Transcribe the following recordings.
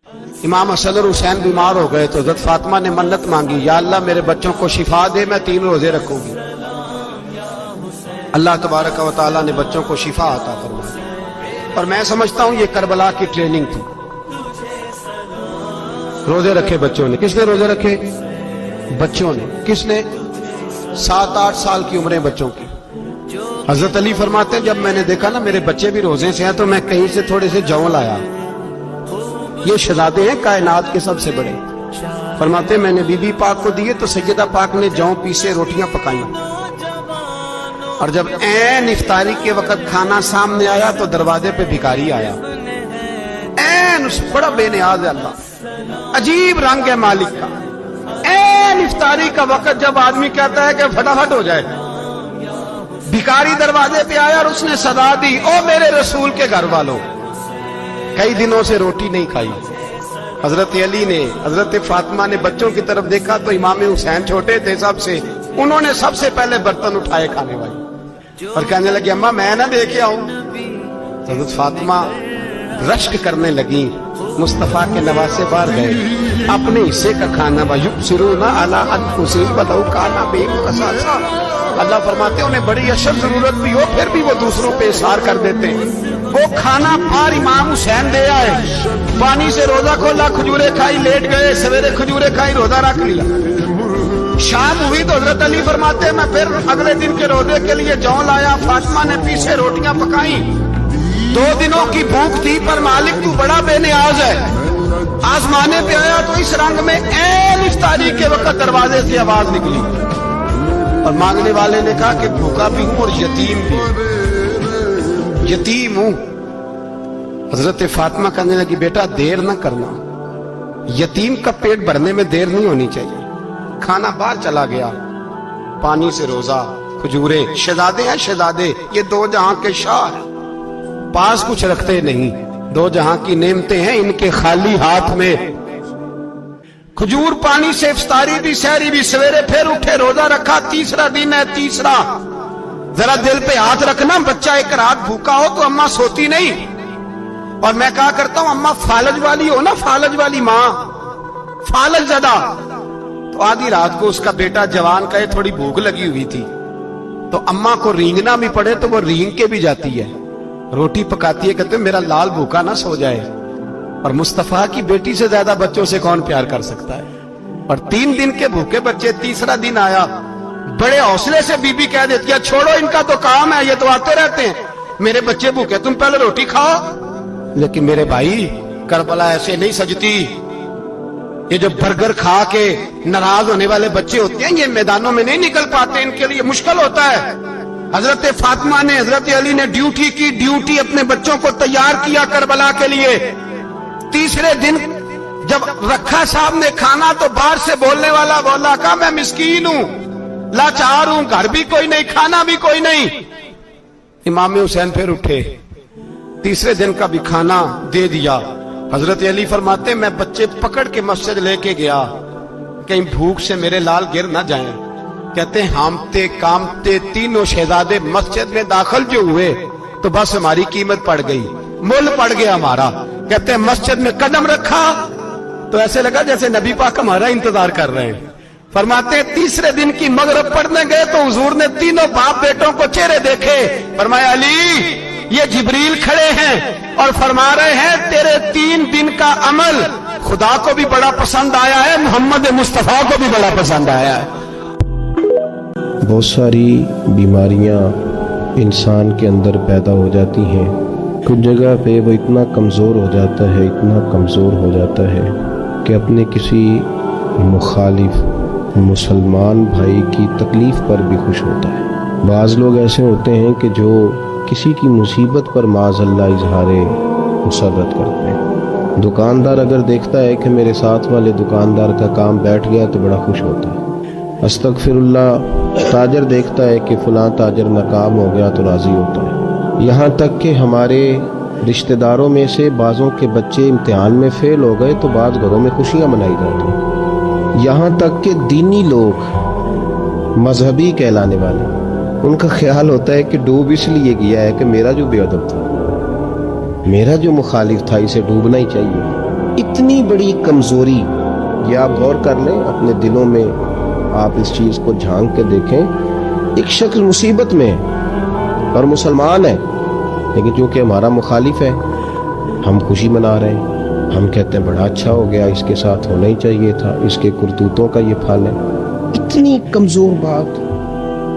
امام حسن اور حسین بیمار ہو گئے تو حضرت فاطمہ نے منت مانگی، یا اللہ میرے بچوں کو شفا دے، میں 3 روزے رکھوں گی۔ اللہ تبارک و تعالیٰ نے بچوں کو شفا عطا فرمائی۔ اور میں سمجھتا ہوں یہ کربلا کی ٹریننگ تھی۔ روزے رکھے بچوں نے۔ کس نے روزے رکھے؟ بچوں نے۔ کس نے؟ 7-8 سال کی عمریں بچوں کی۔ حضرت علی فرماتے ہیں جب میں نے دیکھا نا میرے بچے بھی روزے سے ہیں تو میں کہیں سے تھوڑے سے جوں لایا۔ یہ شہزادے ہیں کائنات کے سب سے بڑے۔ فرماتے ہیں میں نے بی بی پاک کو دیے تو سیدہ پاک نے جوں پیسے روٹیاں پکائیں، اور جب عین افطاری کے وقت کھانا سامنے آیا تو دروازے پہ بھکاری آیا۔ عین اس بڑا بے نیاز ہے اللہ، عجیب رنگ ہے مالک کا۔ عین افطاری کا وقت جب آدمی کہتا ہے کہ فٹافٹ ہو جائے، بھکاری دروازے پہ آیا اور اس نے صدا دی، او میرے رسول کے گھر والوں، کئی دنوں سے روٹی نہیں کھائی۔ حضرت علی نے، حضرت فاطمہ نے بچوں کی طرف دیکھا تو امام حسین چھوٹے تھے سب سے، انہوں نے سب سے پہلے برتن اٹھائے کھانے والی، اور کہنے لگی اماں میں نہ دیکھے آؤں۔ حضرت فاطمہ رشک کرنے لگی، مصطفیٰ کے نواسے باہر گئے، اپنے حصے کا کھانا وَيُبْصِرُونَ عَلَىٰ أَنفُسِهِمْ وَلَوْ كَانَ بِهِمْ خَصَاصَةٌ۔ اللہ فرماتے ہیں انہیں بڑی اشد ضرورت بھی ہو پھر بھی وہ دوسروں پہ اثار کر دیتے ہیں۔ وہ کھانا پار امام حسین دے آئے، پانی سے روزہ کھولا، کھجورے کھائی، لیٹ گئے، سویرے کھجورے کھائی، روزہ رکھ لیا۔ شام ہوئی تو حضرت علی فرماتے ہیں میں پھر اگلے دن کے روزے کے لیے جوں لایا، فاطمہ نے پیچھے روٹیاں پکائیں۔ 2 دنوں کی بھوک تھی پر مالک تو بڑا بے نیاز ہے۔ آزمانے پہ آیا تو اس رنگ میں عین افطاری کے وقت دروازے سے آواز نکلی، اور مانگنے والے نے کہا کہ بھوکا بھی ہوں اور یتیم بھی، یتیم ہوں۔ حضرت فاطمہ کہنے لگی بیٹا دیر نہ کرنا، یتیم کا پیٹ بھرنے میں دیر نہیں ہونی چاہیے۔ کھانا باہر چلا گیا، پانی سے روزہ، کھجورے۔ شہزادے ہیں شہزادے، یہ 2 جہاں کے شاہ، پاس کچھ رکھتے نہیں، 2 جہاں کی نعمتیں ہیں ان کے خالی ہاتھ میں۔ کھجور پانی سے افطاری بھی، سحری بھی، سویرے پھر اٹھے، روزہ رکھا، تیسرا دن ہے، تیسرا۔ ذرا دل پہ ہاتھ رکھنا، بچہ ایک رات بھوکا ہو تو اماں سوتی نہیں۔ اور میں کہا کرتا ہوں اماں فالج والی ہو نا، فالج والی ماں، فالج زدہ، تو آدھی رات کو اس کا بیٹا جوان کہے تھوڑی بھوک لگی ہوئی تھی تو اماں کو رینگنا بھی پڑے تو وہ رینگ کے بھی جاتی ہے، روٹی پکاتی ہے، کہتے ہیں میرا لال بھوکا نہ سو جائے۔ اور مصطفیٰ کی بیٹی سے زیادہ بچوں سے کون پیار کر سکتا ہے؟ اور 3 دن کے بھوکے بچے، تیسرا دن آیا، بڑے حوصلے سے بی بی کہہ دیتی ہے چھوڑو ان کا تو کام ہے، یہ تو آتے رہتے ہیں، میرے بچے بھوکے تم پہلے روٹی کھاؤ۔ لیکن میرے بھائی کربلا ایسے نہیں سجتی۔ یہ جو برگر کھا کے ناراض ہونے والے بچے ہوتے ہیں یہ میدانوں میں نہیں نکل پاتے، ان کے لیے مشکل ہوتا ہے۔ حضرت فاطمہ نے، حضرت علی نے ڈیوٹی کی، ڈیوٹی اپنے بچوں کو تیار کیا کربلا کے لیے۔ تیسرے دن جب رکھا صاحب نے کھانا تو باہر سے بولنے والا بولا کہا میں مسکین ہوں، لاچار ہوں، گھر بھی کوئی نہیں، کھانا بھی کوئی نہیں۔ امام حسین پھر اٹھے، تیسرے دن کا بھی کھانا دے دیا۔ حضرت علی فرماتے میں بچے پکڑ کے مسجد لے کے گیا، کہیں بھوک سے میرے لال گر نہ جائیں۔ کہتے ہیں ہامتے کامتے تینوں شہزادے مسجد میں داخل جو ہوئے تو بس ہماری قیمت پڑ گئی، مول پڑ گیا ہمارا۔ کہتے ہیں مسجد میں قدم رکھا تو ایسے لگا جیسے نبی پاک ہمارا انتظار کر رہے ہیں۔ فرماتے ہیں تیسرے دن کی مغرب پڑھنے گئے تو حضور نے تینوں باپ بیٹوں کو چہرے دیکھے، فرمایا علی یہ جبریل کھڑے ہیں اور فرما رہے ہیں تیرے 3 دن کا عمل خدا کو بھی بڑا پسند آیا ہے، محمد مصطفیٰ کو بھی بڑا پسند آیا ہے۔ بہت ساری بیماریاں انسان کے اندر پیدا ہو جاتی ہیں، کچھ جگہ پہ وہ اتنا کمزور ہو جاتا ہے، اتنا کمزور ہو جاتا ہے کہ اپنے کسی مخالف مسلمان بھائی کی تکلیف پر بھی خوش ہوتا ہے۔ بعض لوگ ایسے ہوتے ہیں کہ جو کسی کی مصیبت پر معاذ اللہ اظہار مسرت کرتے ہیں۔ دکاندار اگر دیکھتا ہے کہ میرے ساتھ والے دکاندار کا کام بیٹھ گیا تو بڑا خوش ہوتا ہے۔ استغفر اللہ، تاجر دیکھتا ہے کہ فلاں تاجر ناکام ہو گیا تو راضی ہوتا ہے۔ یہاں تک کہ ہمارے رشتہ داروں میں سے بعضوں کے بچے امتحان میں فیل ہو گئے تو بعض گھروں میں خوشیاں منائی جاتی ہیں۔ یہاں تک کہ دینی لوگ، مذہبی کہلانے والے، ان کا خیال ہوتا ہے کہ ڈوب اس لیے گیا ہے کہ میرا جو بے ادب تھا، میرا جو مخالف تھا، اسے ڈوبنا ہی چاہیے۔ اتنی بڑی کمزوری، یہ آپ غور کر لیں اپنے دلوں میں، آپ اس چیز کو جھانک کے دیکھیں. ایک شخص مصیبت میں ہے اور مسلمان ہے، لیکن چونکہ ہمارا مخالف ہے ہم خوشی منا رہے ہیں، ہم کہتے ہیں بڑا اچھا ہو گیا، اس کے ساتھ ہونا ہی چاہیے تھا، اس کے کرتوتوں کا یہ پھل ہے. اتنی کمزور بات.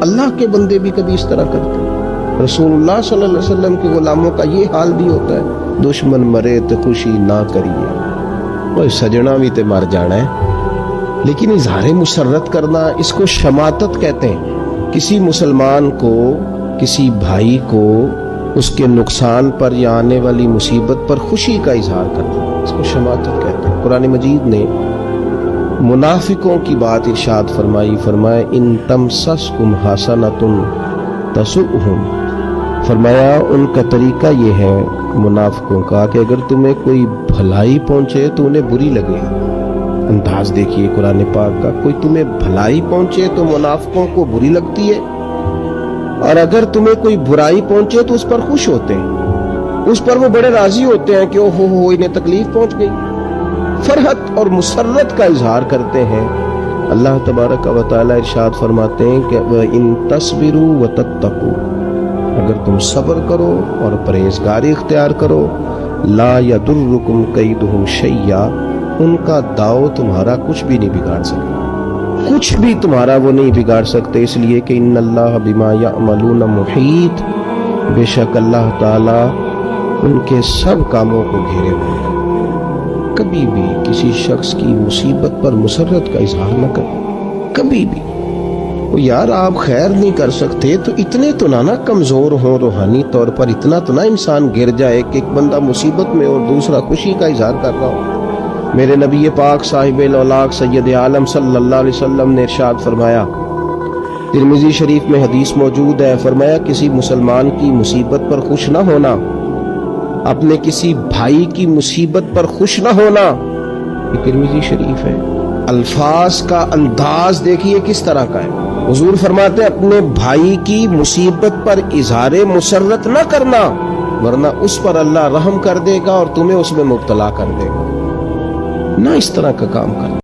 اللہ کے بندے بھی کبھی اس طرح کرتے ہیں. رسول اللہ صلی اللہ علیہ وسلم کے غلاموں کا یہ حال بھی ہوتا ہے. دشمن مرے تو خوشی نہ کریے، وہ سجنا بھی تے مر جانا ہے. لیکن اظہار مسرت کرنا، اس کو شماتت کہتے ہیں. کسی مسلمان کو، کسی بھائی کو اس کے نقصان پر یا آنے والی مصیبت پر خوشی کا اظہار کرنا، اس کو شماتت کہتے ہیں. قرآن مجید نے منافقوں کی بات ارشاد فرمائی، فرمایا ان تمسسکم حسنۃ تسؤہم، فرمایا ان کا طریقہ یہ ہے منافقوں کا کہ اگر تمہیں کوئی بھلائی پہنچے تو انہیں بری لگے. انداز دیکھیے قرآن پاک کا، کوئی تمہیں بھلائی پہنچے تو منافقوں کو بری لگتی ہے، اور اگر تمہیں کوئی برائی پہنچے تو اس پر خوش ہوتے ہیں، اس پر وہ بڑے راضی ہوتے ہیں کہ او ہو انہیں تکلیف پہنچ گئی. فرحت اور مسرت کا اظہار کرتے ہیں. اللہ تبارک و تعالی ارشاد فرماتے ہیں کہ ان تصبروا وتتقوا، اگر تم صبر کرو اور پرہیزگاری اختیار کرو، لا یضرکم کیدہم شیئا، ان کا داؤ تمہارا کچھ بھی نہیں بگاڑ سکتا، کچھ بھی تمہارا وہ نہیں بگاڑ سکتے. اس لیے کہ ان اللہ بما یعملون محیط، بے شک اللہ تعالی ان کے سب کاموں کو گھیرے ہوئے ہیں. کبھی بھی کسی شخص کی مصیبت پر مسرت کا اظہار نہ کریں، کبھی بھی. وہ یار آپ خیر نہیں کر سکتے تو اتنے تو نہ کمزور ہوں روحانی طور پر، اتنا تو نہ انسان گر جائے کہ ایک بندہ مصیبت میں اور دوسرا خوشی کا اظہار کر رہا ہو. میرے نبی پاک صاحب الاولاق سید عالم صلی اللہ علیہ وسلم نے ارشاد فرمایا، ترمذی شریف میں حدیث موجود ہے، فرمایا کسی مسلمان کی مصیبت پر خوش نہ ہونا، اپنے کسی بھائی کی مصیبت پر خوش نہ ہونا. یہ ترمذی شریف ہے. الفاظ کا انداز دیکھیے کس طرح کا ہے. حضور فرماتے ہیں اپنے بھائی کی مصیبت پر اظہار مسرت نہ کرنا، ورنہ اس پر اللہ رحم کر دے گا اور تمہیں اس میں مبتلا کر دے گا. نہ اس طرح کا کام کرنا.